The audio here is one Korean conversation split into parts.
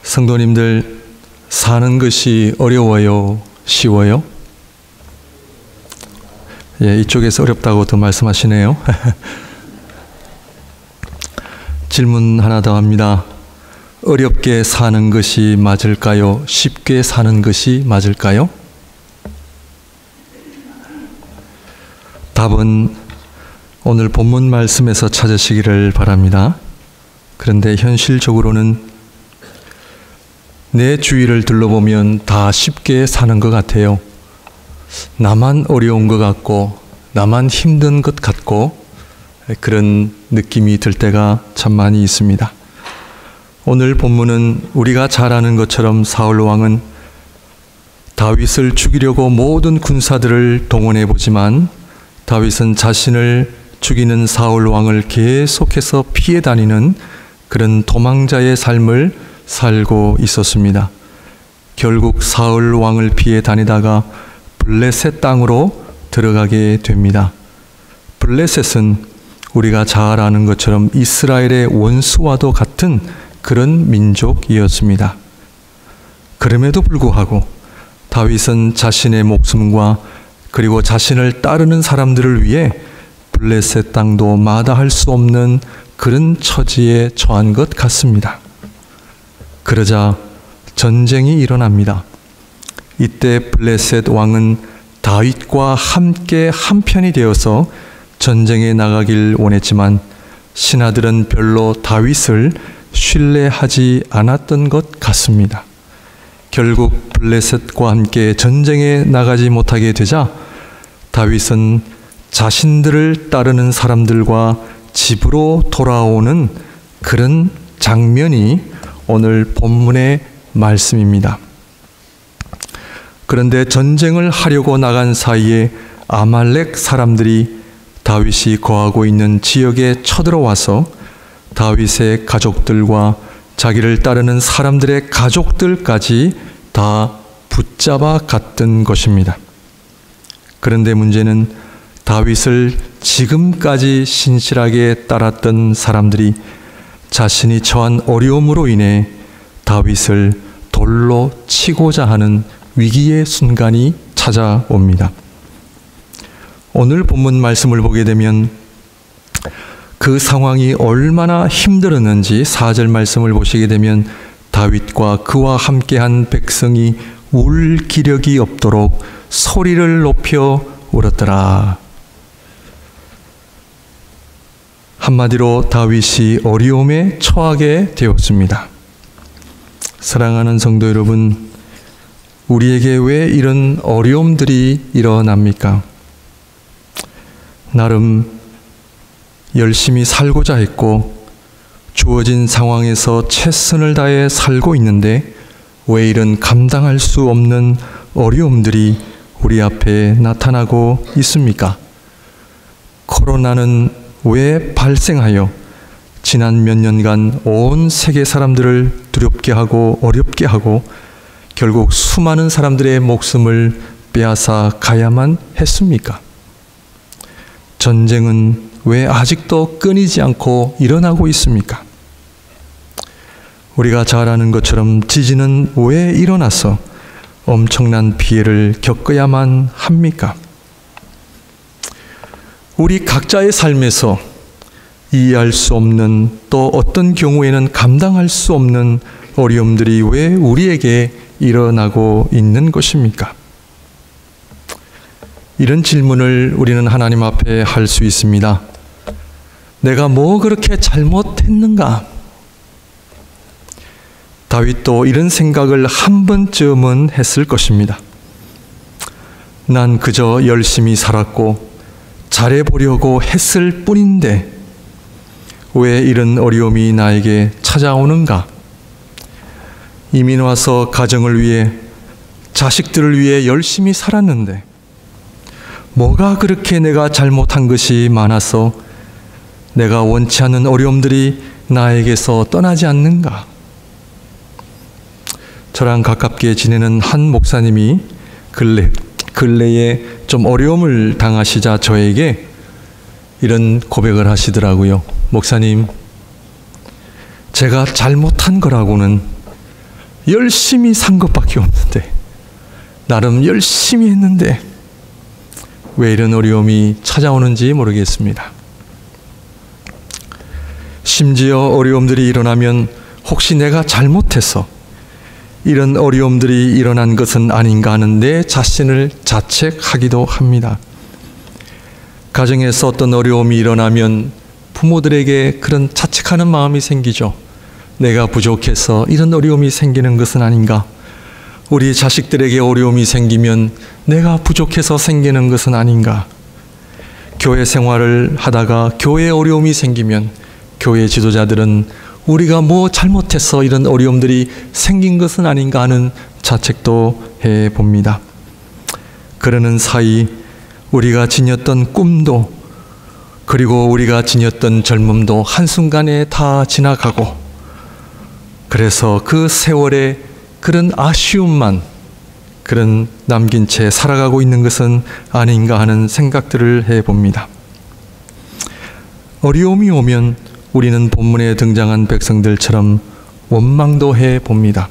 성도님들, 사는 것이 어려워요? 쉬워요? 예, 이쪽에서 어렵다고 더 말씀하시네요. 질문 하나 더 합니다. 어렵게 사는 것이 맞을까요? 쉽게 사는 것이 맞을까요? 답은 오늘 본문 말씀에서 찾으시기를 바랍니다. 그런데 현실적으로는 내 주위를 둘러보면 다 쉽게 사는 것 같아요. 나만 어려운 것 같고 나만 힘든 것 같고 그런 느낌이 들 때가 참 많이 있습니다. 오늘 본문은 우리가 잘 아는 것처럼 사울 왕은 다윗을 죽이려고 모든 군사들을 동원해 보지만 다윗은 자신을 죽이는 사울 왕을 계속해서 피해 다니는 그런 도망자의 삶을 살고 있었습니다. 결국 사울 왕을 피해 다니다가 블레셋 땅으로 들어가게 됩니다. 블레셋은 우리가 잘 아는 것처럼 이스라엘의 원수와도 같은 그런 민족이었습니다. 그럼에도 불구하고 다윗은 자신의 목숨과 그리고 자신을 따르는 사람들을 위해 블레셋 땅도 마다할 수 없는 그런 처지에 처한 것 같습니다. 그러자 전쟁이 일어납니다. 이때 블레셋 왕은 다윗과 함께 한편이 되어서 전쟁에 나가길 원했지만 신하들은 별로 다윗을 신뢰하지 않았던 것 같습니다. 결국 블레셋과 함께 전쟁에 나가지 못하게 되자 다윗은 자신들을 따르는 사람들과 집으로 돌아오는 그런 장면이 오늘 본문의 말씀입니다. 그런데 전쟁을 하려고 나간 사이에 아말렉 사람들이 다윗이 거하고 있는 지역에 쳐들어와서 다윗의 가족들과 자기를 따르는 사람들의 가족들까지 다 붙잡아 갔던 것입니다. 그런데 문제는 다윗을 지금까지 신실하게 따랐던 사람들이 자신이 처한 어려움으로 인해 다윗을 돌로 치고자 하는 위기의 순간이 찾아옵니다. 오늘 본문 말씀을 보게 되면 그 상황이 얼마나 힘들었는지 4절 말씀을 보시게 되면 다윗과 그와 함께한 백성이 울 기력이 없도록 소리를 높여 울었더라. 한마디로 다윗이 어려움에 처하게 되었습니다. 사랑하는 성도 여러분, 우리에게 왜 이런 어려움들이 일어납니까? 나름 열심히 살고자 했고 주어진 상황에서 최선을 다해 살고 있는데 왜 이런 감당할 수 없는 어려움들이 우리 앞에 나타나고 있습니까? 코로나는 왜 발생하여 지난 몇 년간 온 세계 사람들을 두렵게 하고 어렵게 하고 결국 수많은 사람들의 목숨을 빼앗아 가야만 했습니까? 전쟁은 왜 아직도 끊이지 않고 일어나고 있습니까? 우리가 잘 아는 것처럼 지진은 왜 일어나서 엄청난 피해를 겪어야만 합니까? 우리 각자의 삶에서 이해할 수 없는 또 어떤 경우에는 감당할 수 없는 어려움들이 왜 우리에게 일어나고 있는 것입니까? 이런 질문을 우리는 하나님 앞에 할 수 있습니다. 내가 뭐 그렇게 잘못했는가? 다윗도 이런 생각을 한 번쯤은 했을 것입니다. 난 그저 열심히 살았고 잘해보려고 했을 뿐인데 왜 이런 어려움이 나에게 찾아오는가? 이민 와서 가정을 위해 자식들을 위해 열심히 살았는데 뭐가 그렇게 내가 잘못한 것이 많아서 내가 원치 않는 어려움들이 나에게서 떠나지 않는가? 저랑 가깝게 지내는 한 목사님이 근래에 좀 어려움을 당하시자 저에게 이런 고백을 하시더라고요. 목사님, 제가 잘못한 거라고는 열심히 산 것밖에 없는데, 나름 열심히 했는데 왜 이런 어려움이 찾아오는지 모르겠습니다. 심지어 어려움들이 일어나면 혹시 내가 잘못해서 이런 어려움들이 일어난 것은 아닌가 하는 내 자신을 자책하기도 합니다. 가정에서 어떤 어려움이 일어나면 부모들에게 그런 자책하는 마음이 생기죠. 내가 부족해서 이런 어려움이 생기는 것은 아닌가? 우리 자식들에게 어려움이 생기면 내가 부족해서 생기는 것은 아닌가? 교회 생활을 하다가 교회에 어려움이 생기면 교회 지도자들은 우리가 뭐 잘못해서 이런 어려움들이 생긴 것은 아닌가 하는 자책도 해봅니다. 그러는 사이 우리가 지녔던 꿈도, 그리고 우리가 지녔던 젊음도 한순간에 다 지나가고, 그래서 그 세월에 그런 아쉬움만 그런 남긴 채 살아가고 있는 것은 아닌가 하는 생각들을 해봅니다. 어려움이 오면 우리는 본문에 등장한 백성들처럼 원망도 해봅니다.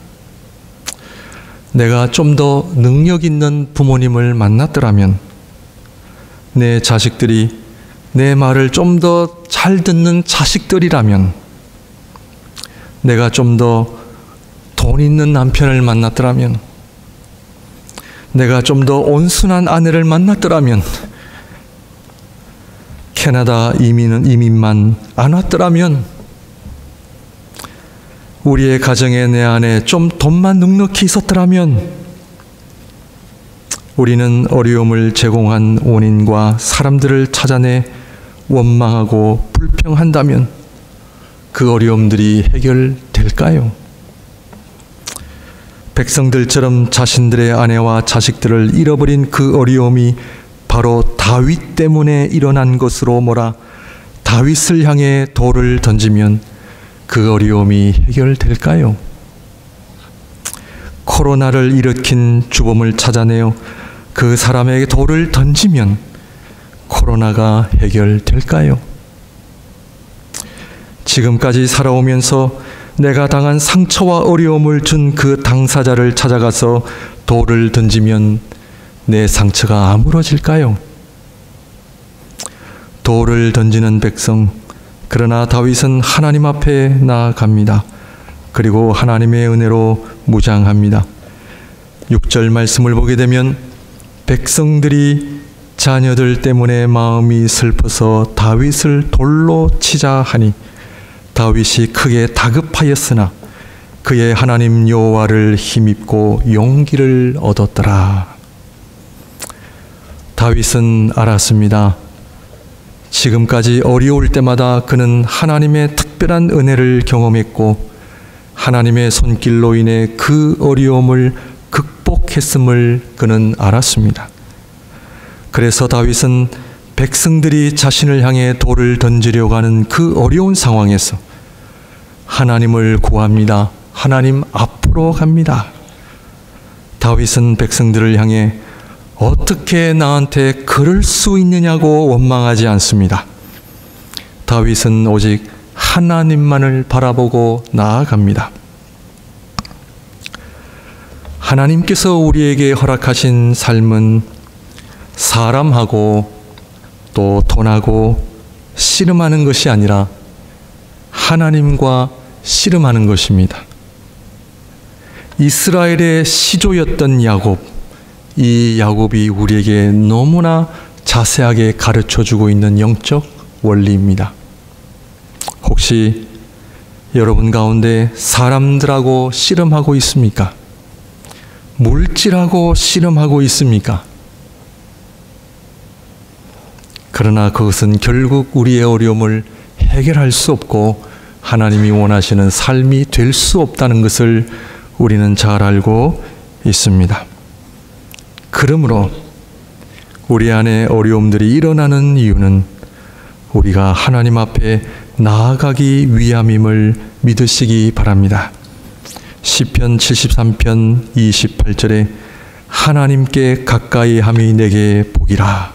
내가 좀 더 능력 있는 부모님을 만났더라면, 내 자식들이 내 말을 좀 더 잘 듣는 자식들이라면, 내가 좀 더 돈 있는 남편을 만났더라면, 내가 좀 더 온순한 아내를 만났더라면, 캐나다 이민만 안 왔더라면, 우리의 가정에 내 안에 좀 돈만 넉넉히 있었더라면, 우리는 어려움을 제공한 원인과 사람들을 찾아내 원망하고 불평한다면 그 어려움들이 해결될까요? 백성들처럼 자신들의 아내와 자식들을 잃어버린 그 어려움이 바로 다윗 때문에 일어난 것으로 몰아 다윗을 향해 돌을 던지면 그 어려움이 해결될까요? 코로나를 일으킨 주범을 찾아내어 그 사람에게 돌을 던지면 코로나가 해결될까요? 지금까지 살아오면서 내가 당한 상처와 어려움을 준 그 당사자를 찾아가서 돌을 던지면 내 상처가 아물어질까요? 돌을 던지는 백성, 그러나 다윗은 하나님 앞에 나아갑니다. 그리고 하나님의 은혜로 무장합니다. 6절 말씀을 보게 되면 백성들이 자녀들 때문에 마음이 슬퍼서 다윗을 돌로 치자 하니 다윗이 크게 다급하였으나 그의 하나님 여호와를 힘입고 용기를 얻었더라. 다윗은 알았습니다. 지금까지 어려울 때마다 그는 하나님의 특별한 은혜를 경험했고 하나님의 손길로 인해 그 어려움을 극복했음을 그는 알았습니다. 그래서 다윗은 백성들이 자신을 향해 돌을 던지려고 하는 그 어려운 상황에서 하나님을 구합니다. 하나님 앞으로 갑니다. 다윗은 백성들을 향해 어떻게 나한테 그럴 수 있느냐고 원망하지 않습니다. 다윗은 오직 하나님만을 바라보고 나아갑니다. 하나님께서 우리에게 허락하신 삶은 사람하고 또 돈하고 씨름하는 것이 아니라 하나님과 씨름하는 것입니다. 이스라엘의 시조였던 야곱, 이 야곱이 우리에게 너무나 자세하게 가르쳐주고 있는 영적 원리입니다. 혹시 여러분 가운데 사람들하고 씨름하고 있습니까? 물질하고 씨름하고 있습니까? 그러나 그것은 결국 우리의 어려움을 해결할 수 없고 하나님이 원하시는 삶이 될 수 없다는 것을 우리는 잘 알고 있습니다. 그러므로 우리 안에 어려움들이 일어나는 이유는 우리가 하나님 앞에 나아가기 위함임을 믿으시기 바랍니다. 시편 73편 28절에 하나님께 가까이 함이 내게 복이라.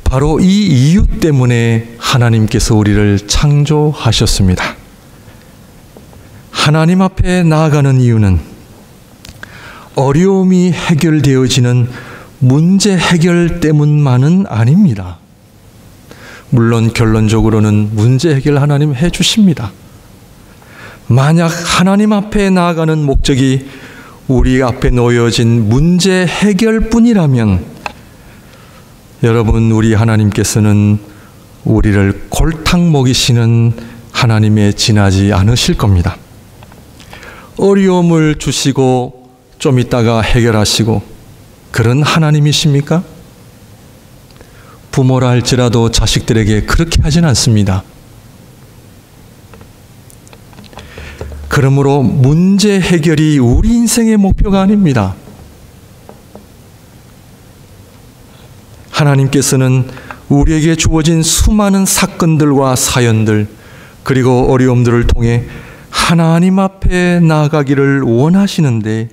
바로 이 이유 때문에 하나님께서 우리를 창조하셨습니다. 하나님 앞에 나아가는 이유는 어려움이 해결되어지는 문제 해결 때문만은 아닙니다. 물론 결론적으로는 문제 해결 하나님 해주십니다. 만약 하나님 앞에 나아가는 목적이 우리 앞에 놓여진 문제 해결뿐이라면 여러분, 우리 하나님께서는 우리를 골탕 먹이시는 하나님에 지나지 않으실 겁니다. 어려움을 주시고 좀 있다가 해결하시고 그런 하나님이십니까? 부모라 할지라도 자식들에게 그렇게 하진 않습니다. 그러므로 문제 해결이 우리 인생의 목표가 아닙니다. 하나님께서는 우리에게 주어진 수많은 사건들과 사연들 그리고 어려움들을 통해 하나님 앞에 나아가기를 원하시는데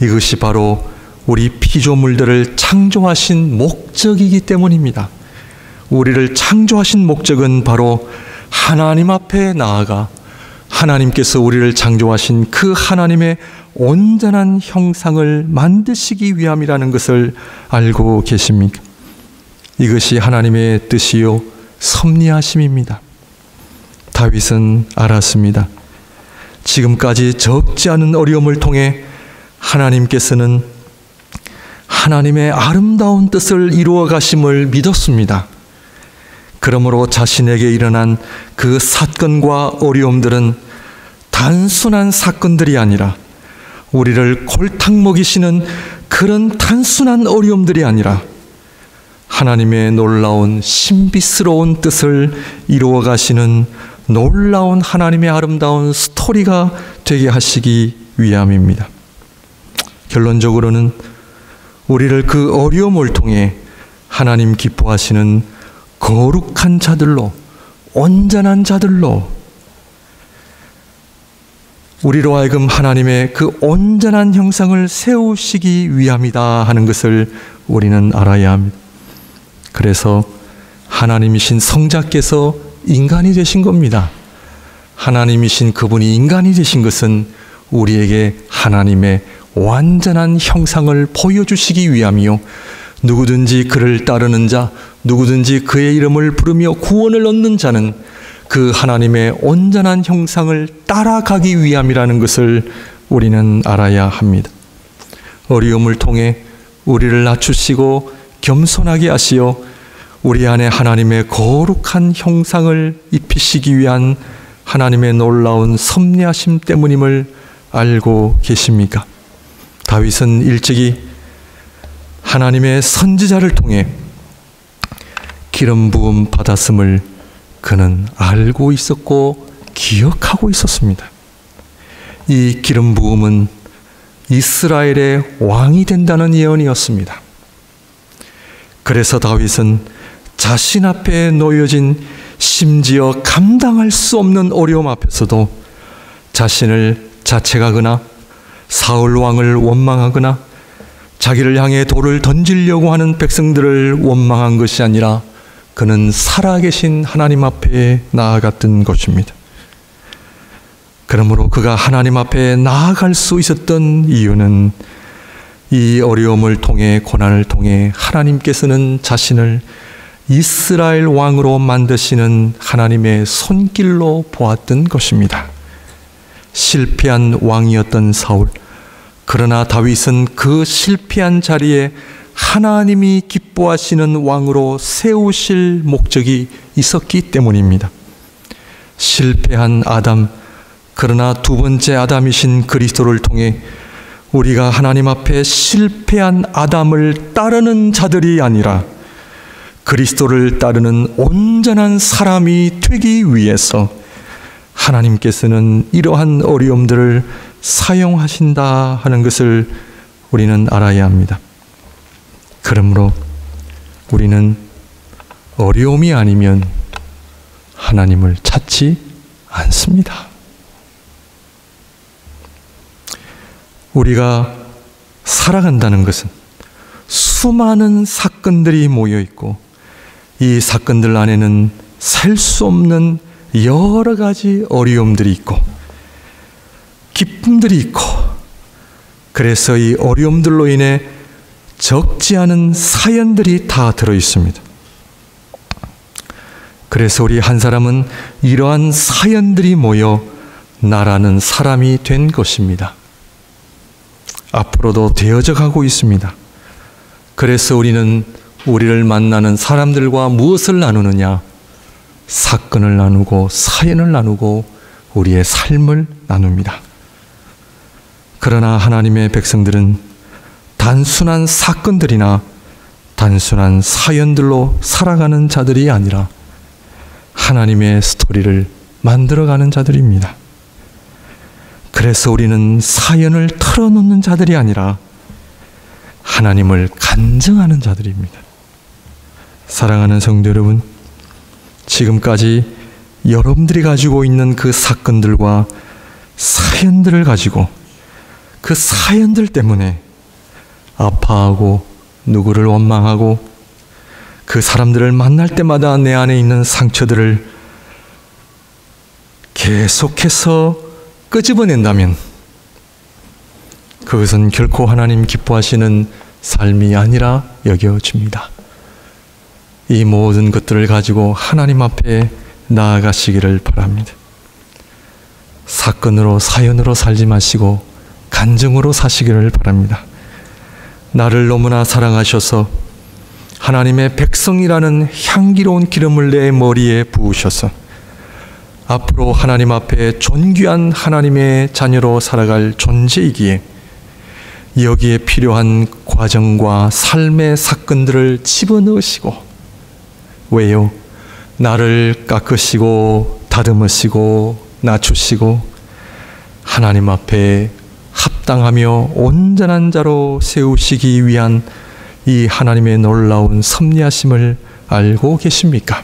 이것이 바로 우리 피조물들을 창조하신 목적이기 때문입니다. 우리를 창조하신 목적은 바로 하나님 앞에 나아가 하나님께서 우리를 창조하신 그 하나님의 온전한 형상을 만드시기 위함이라는 것을 알고 계십니까? 이것이 하나님의 뜻이요 섭리하심입니다. 다윗은 알았습니다. 지금까지 적지 않은 어려움을 통해 하나님께서는 하나님의 아름다운 뜻을 이루어 가심을 믿었습니다. 그러므로 자신에게 일어난 그 사건과 어려움들은 단순한 사건들이 아니라 우리를 골탕 먹이시는 그런 단순한 어려움들이 아니라 하나님의 놀라운 신비스러운 뜻을 이루어 가시는 놀라운 하나님의 아름다운 스토리가 되게 하시기 위함입니다. 결론적으로는 우리를 그 어려움을 통해 하나님 기뻐하시는 거룩한 자들로, 온전한 자들로 우리로 하여금 하나님의 그 온전한 형상을 세우시기 위함이다 하는 것을 우리는 알아야 합니다. 그래서 하나님이신 성자께서 인간이 되신 겁니다. 하나님이신 그분이 인간이 되신 것은 우리에게 하나님의 완전한 형상을 보여주시기 위함이요, 누구든지 그를 따르는 자, 누구든지 그의 이름을 부르며 구원을 얻는 자는 그 하나님의 온전한 형상을 따라가기 위함이라는 것을 우리는 알아야 합니다. 어려움을 통해 우리를 낮추시고 겸손하게 하시어 우리 안에 하나님의 거룩한 형상을 입히시기 위한 하나님의 놀라운 섭리하심 때문임을 알고 계십니까? 다윗은 일찍이 하나님의 선지자를 통해 기름 부음 받았음을 그는 알고 있었고 기억하고 있었습니다. 이 기름 부음은 이스라엘의 왕이 된다는 예언이었습니다. 그래서 다윗은 자신 앞에 놓여진 심지어 감당할 수 없는 어려움 앞에서도 자신을 자책하거나 사울 왕을 원망하거나 자기를 향해 돌을 던지려고 하는 백성들을 원망한 것이 아니라 그는 살아계신 하나님 앞에 나아갔던 것입니다. 그러므로 그가 하나님 앞에 나아갈 수 있었던 이유는 이 어려움을 통해, 고난을 통해 하나님께서는 자신을 이스라엘 왕으로 만드시는 하나님의 손길로 보았던 것입니다. 실패한 왕이었던 사울, 그러나 다윗은 그 실패한 자리에 하나님이 기뻐하시는 왕으로 세우실 목적이 있었기 때문입니다. 실패한 아담, 그러나 두 번째 아담이신 그리스도를 통해 우리가 하나님 앞에 실패한 아담을 따르는 자들이 아니라 그리스도를 따르는 온전한 사람이 되기 위해서 하나님께서는 이러한 어려움들을 사용하신다 하는 것을 우리는 알아야 합니다. 그러므로 우리는 어려움이 아니면 하나님을 찾지 않습니다. 우리가 살아간다는 것은 수많은 사건들이 모여 있고 이 사건들 안에는 셀 수 없는 여러 가지 어려움들이 있고 기쁨들이 있고, 그래서 이 어려움들로 인해 적지 않은 사연들이 다 들어 있습니다. 그래서 우리 한 사람은 이러한 사연들이 모여 나라는 사람이 된 것입니다. 앞으로도 되어져 가고 있습니다. 그래서 우리는 우리를 만나는 사람들과 무엇을 나누느냐? 사건을 나누고 사연을 나누고 우리의 삶을 나눕니다. 그러나 하나님의 백성들은 단순한 사건들이나 단순한 사연들로 살아가는 자들이 아니라 하나님의 스토리를 만들어가는 자들입니다. 그래서 우리는 사연을 털어놓는 자들이 아니라 하나님을 간증하는 자들입니다. 사랑하는 성도 여러분, 지금까지 여러분들이 가지고 있는 그 사건들과 사연들을 가지고 그 사연들 때문에 아파하고 누구를 원망하고 그 사람들을 만날 때마다 내 안에 있는 상처들을 계속해서 끄집어낸다면 그것은 결코 하나님 기뻐하시는 삶이 아니라 여겨집니다. 이 모든 것들을 가지고 하나님 앞에 나아가시기를 바랍니다. 사건으로 사연으로 살지 마시고 간증으로 사시기를 바랍니다. 나를 너무나 사랑하셔서 하나님의 백성이라는 향기로운 기름을 내 머리에 부으셔서 앞으로 하나님 앞에 존귀한 하나님의 자녀로 살아갈 존재이기에 여기에 필요한 과정과 삶의 사건들을 집어넣으시고, 왜요? 나를 깎으시고 다듬으시고 낮추시고 하나님 앞에 합당하며 온전한 자로 세우시기 위한 이 하나님의 놀라운 섭리하심을 알고 계십니까?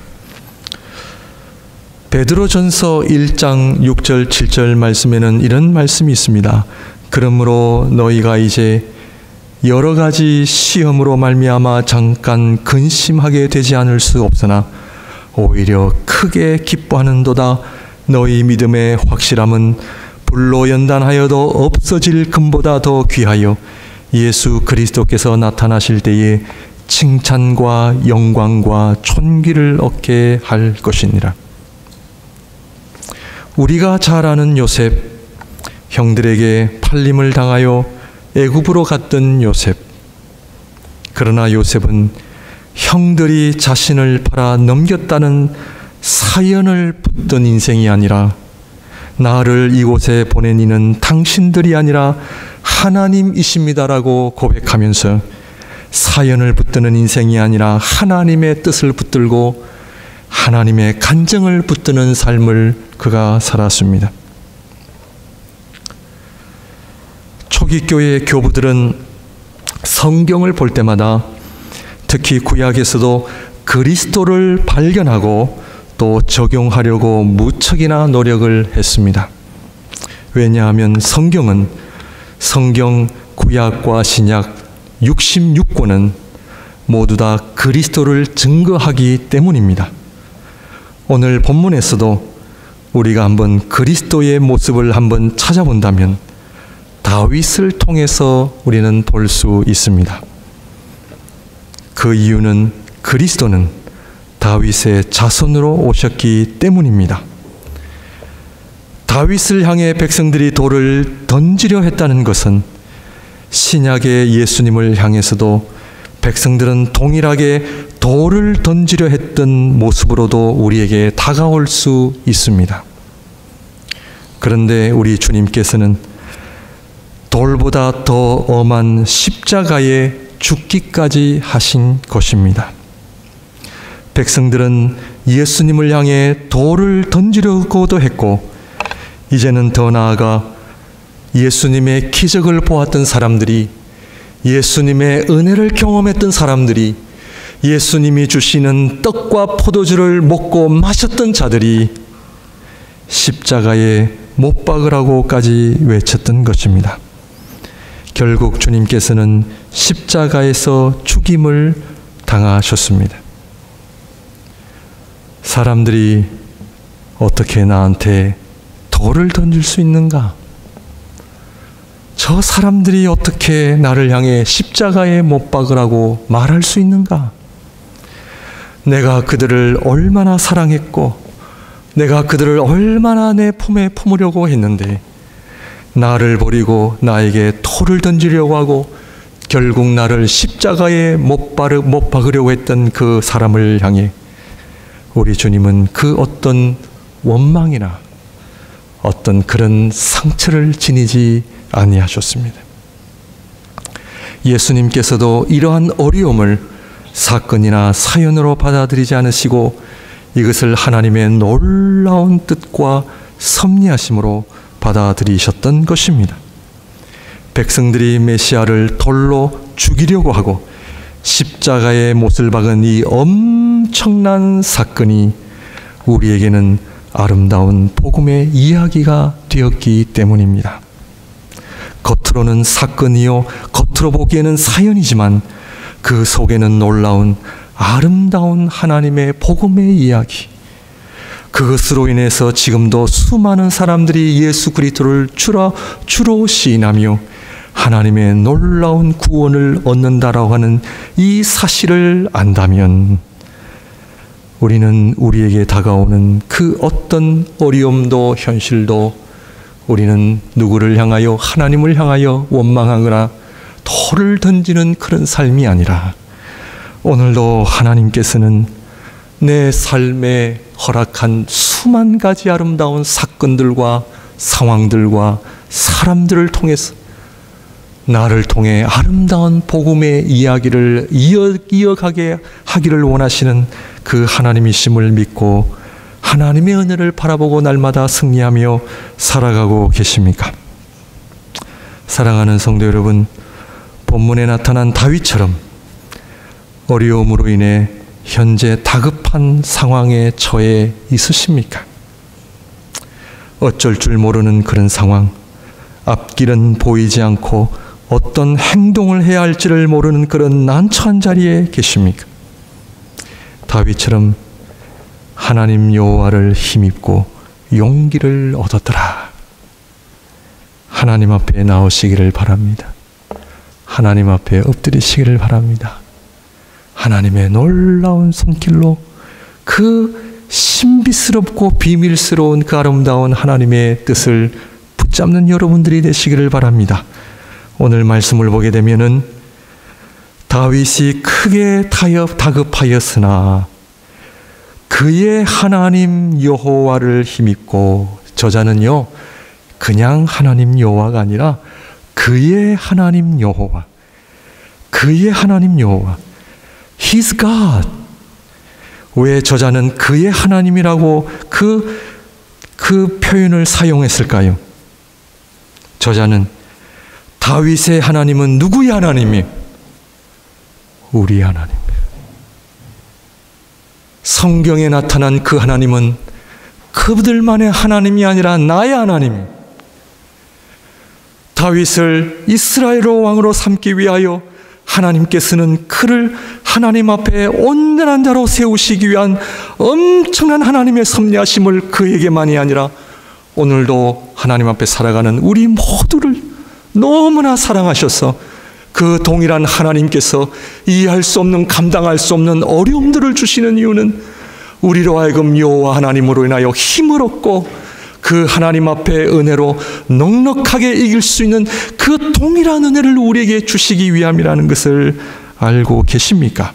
베드로전서 1장 6절 7절 말씀에는 이런 말씀이 있습니다. 그러므로 너희가 이제 여러 가지 시험으로 말미암아 잠깐 근심하게 되지 않을 수 없으나 오히려 크게 기뻐하는도다. 너희 믿음의 확실함은 불로 연단하여도 없어질 금보다 더 귀하여 예수 그리스도께서 나타나실 때에 칭찬과 영광과 존귀를 얻게 할 것이니라. 우리가 잘 아는 요셉, 형들에게 팔림을 당하여 애굽으로 갔던 요셉. 그러나 요셉은 형들이 자신을 팔아 넘겼다는 사연을 붙든 인생이 아니라 나를 이곳에 보낸 이는 당신들이 아니라 하나님이십니다라고 고백하면서 사연을 붙드는 인생이 아니라 하나님의 뜻을 붙들고 하나님의 간증을 붙드는 삶을 그가 살았습니다. 초기 교회의 교부들은 성경을 볼 때마다 특히 구약에서도 그리스도를 발견하고 또 적용하려고 무척이나 노력을 했습니다. 왜냐하면 성경 구약과 신약 66권은 모두 다 그리스도를 증거하기 때문입니다. 오늘 본문에서도 우리가 한번 그리스도의 모습을 한번 찾아본다면 다윗을 통해서 우리는 볼 수 있습니다. 그 이유는 그리스도는 다윗의 자손으로 오셨기 때문입니다. 다윗을 향해 백성들이 돌을 던지려 했다는 것은 신약의 예수님을 향해서도 백성들은 동일하게 돌을 던지려 했던 모습으로도 우리에게 다가올 수 있습니다. 그런데 우리 주님께서는 돌보다 더 엄한 십자가에 죽기까지 하신 것입니다. 백성들은 예수님을 향해 돌을 던지려고도 했고, 이제는 더 나아가 예수님의 기적을 보았던 사람들이, 예수님의 은혜를 경험했던 사람들이, 예수님이 주시는 떡과 포도주를 먹고 마셨던 자들이 십자가에 못 박으라고까지 외쳤던 것입니다. 결국 주님께서는 십자가에서 죽임을 당하셨습니다. 사람들이 어떻게 나한테 돌을 던질 수 있는가? 저 사람들이 어떻게 나를 향해 십자가에 못 박으라고 말할 수 있는가? 내가 그들을 얼마나 사랑했고 내가 그들을 얼마나 내 품에 품으려고 했는데 나를 버리고 나에게 돌을 던지려고 하고 결국 나를 십자가에 못 박으려고 했던 그 사람을 향해 우리 주님은 그 어떤 원망이나 어떤 그런 상처를 지니지 아니하셨습니다. 예수님께서도 이러한 어려움을 사건이나 사연으로 받아들이지 않으시고 이것을 하나님의 놀라운 뜻과 섭리하심으로 받아들이셨던 것입니다. 백성들이 메시아를 돌로 죽이려고 하고 십자가에 못을 박은 이 엄청난 사건이 우리에게는 아름다운 복음의 이야기가 되었기 때문입니다. 겉으로는 사건이요 겉으로 보기에는 사연이지만 그 속에는 놀라운 아름다운 하나님의 복음의 이야기, 그것으로 인해서 지금도 수많은 사람들이 예수 그리스도를 주로 시인하며 하나님의 놀라운 구원을 얻는다라고 하는 이 사실을 안다면 우리는 우리에게 다가오는 그 어떤 어려움도 현실도 우리는 누구를 향하여 하나님을 향하여 원망하거나 돌을 던지는 그런 삶이 아니라 오늘도 하나님께서는 내 삶에 허락한 수만 가지 아름다운 사건들과 상황들과 사람들을 통해서 나를 통해 아름다운 복음의 이야기를 이어가게 하기를 원하시는 그 하나님이심을 믿고 하나님의 은혜를 바라보고 날마다 승리하며 살아가고 계십니까? 사랑하는 성도 여러분, 본문에 나타난 다윗처럼 어려움으로 인해 현재 다급한 상황에 처해 있으십니까? 어쩔 줄 모르는 그런 상황, 앞길은 보이지 않고 어떤 행동을 해야 할지를 모르는 그런 난처한 자리에 계십니까? 다윗처럼 하나님 여호와를 힘입고 용기를 얻었더라. 하나님 앞에 나오시기를 바랍니다. 하나님 앞에 엎드리시기를 바랍니다. 하나님의 놀라운 손길로 그 신비스럽고 비밀스러운 그 아름다운 하나님의 뜻을 붙잡는 여러분들이 되시기를 바랍니다. 오늘 말씀을 보게 되면은 다윗이 크게 다급하였으나 그의 하나님 여호와를 힘입고, 저자는요 그냥 하나님 여호와가 아니라 그의 하나님 여호와, 그의 하나님 여호와, His God. 왜 저자는 그의 하나님이라고 그 표현을 사용했을까요? 저자는 다윗의 하나님은 누구의 하나님이에요? 우리 하나님. 성경에 나타난 그 하나님은 그들만의 하나님이 아니라 나의 하나님. 다윗을 이스라엘의 왕으로 삼기 위하여 하나님께서는 그를 하나님 앞에 온전한 자로 세우시기 위한 엄청난 하나님의 섭리하심을 그에게만이 아니라 오늘도 하나님 앞에 살아가는 우리 모두를 너무나 사랑하셔서 그 동일한 하나님께서 이해할 수 없는, 감당할 수 없는 어려움들을 주시는 이유는 우리로 하여금 여호와 하나님으로 인하여 힘을 얻고 그 하나님 앞에 은혜로 넉넉하게 이길 수 있는 그 동일한 은혜를 우리에게 주시기 위함이라는 것을 알고 계십니까?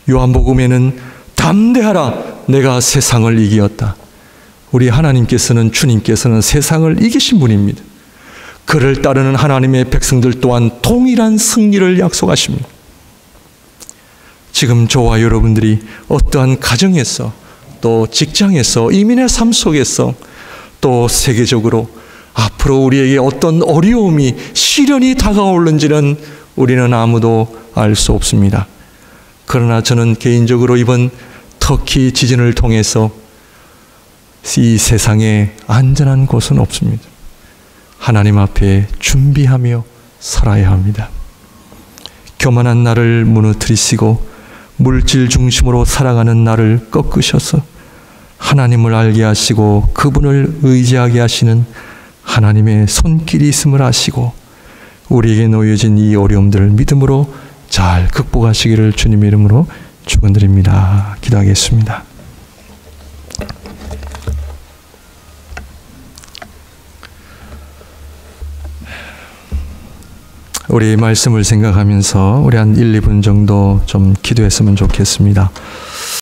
요한복음에는 담대하라, 내가 세상을 이기었다. 우리 하나님께서는, 주님께서는 세상을 이기신 분입니다. 그를 따르는 하나님의 백성들 또한 동일한 승리를 약속하십니다. 지금 저와 여러분들이 어떠한 가정에서, 또 직장에서, 이민의 삶 속에서, 또 세계적으로 앞으로 우리에게 어떤 어려움이, 시련이 다가올는지는 우리는 아무도 알 수 없습니다. 그러나 저는 개인적으로 이번 터키 지진을 통해서 이 세상에 안전한 곳은 없습니다. 하나님 앞에 준비하며 살아야 합니다. 교만한 나를 무너뜨리시고 물질 중심으로 살아가는 나를 꺾으셔서 하나님을 알게 하시고 그분을 의지하게 하시는 하나님의 손길이 있음을 아시고 우리에게 놓여진 이 어려움들을 믿음으로 잘 극복하시기를 주님의 이름으로 축원드립니다. 기도하겠습니다. 우리 말씀을 생각하면서 우리 한 1, 2분 정도 좀 기도했으면 좋겠습니다.